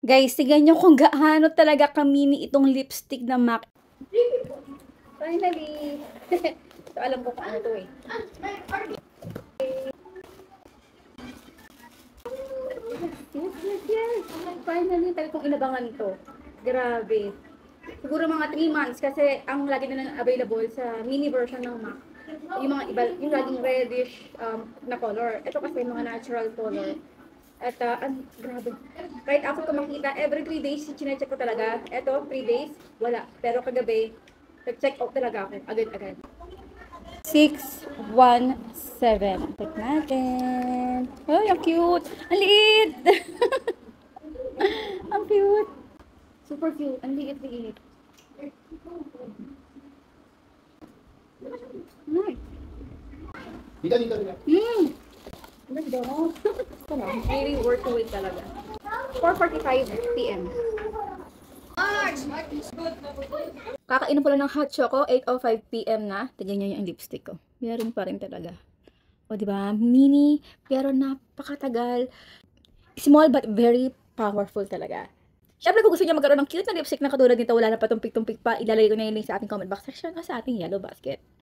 Guys, tignan nyo kung gaano talaga kamini itong lipstick na MAC. Finally! So, alam ko kung ano to eh. Yes. Finally, talaga kong inabangan to. Grabe. Siguro mga 3 months kasi ang lagi na available sa mini version ng MAC. Yung mga iba, yung laging reddish na color. Ito kasi mga natural color. At grabe. Right after ko makita, every 3 days, chinecheck ko talaga. Ito, 3 days, wala. Pero kagabi, nag-check out talaga ako, agad-agad. 617. Check natin. Ay, ang cute. Ang liit. Ang cute. Super cute. Ang liit-liit. Dito, dito, dito. Really worth the wait talaga. 4:45 PM. Kakainom ko lang ng hot choco, 8:05 PM na. Tignan nyo yung lipstick ko. Meron pa rin talaga. O, diba? Mini, pero napakatagal. Small but very powerful talaga. Siyempre, kung gusto niya magkaroon ng cute na lipstick na katulad nito, wala na patumpik-tumpik pa, ilalagay ko na yung link sa ating comment box section o sa ating yellow basket.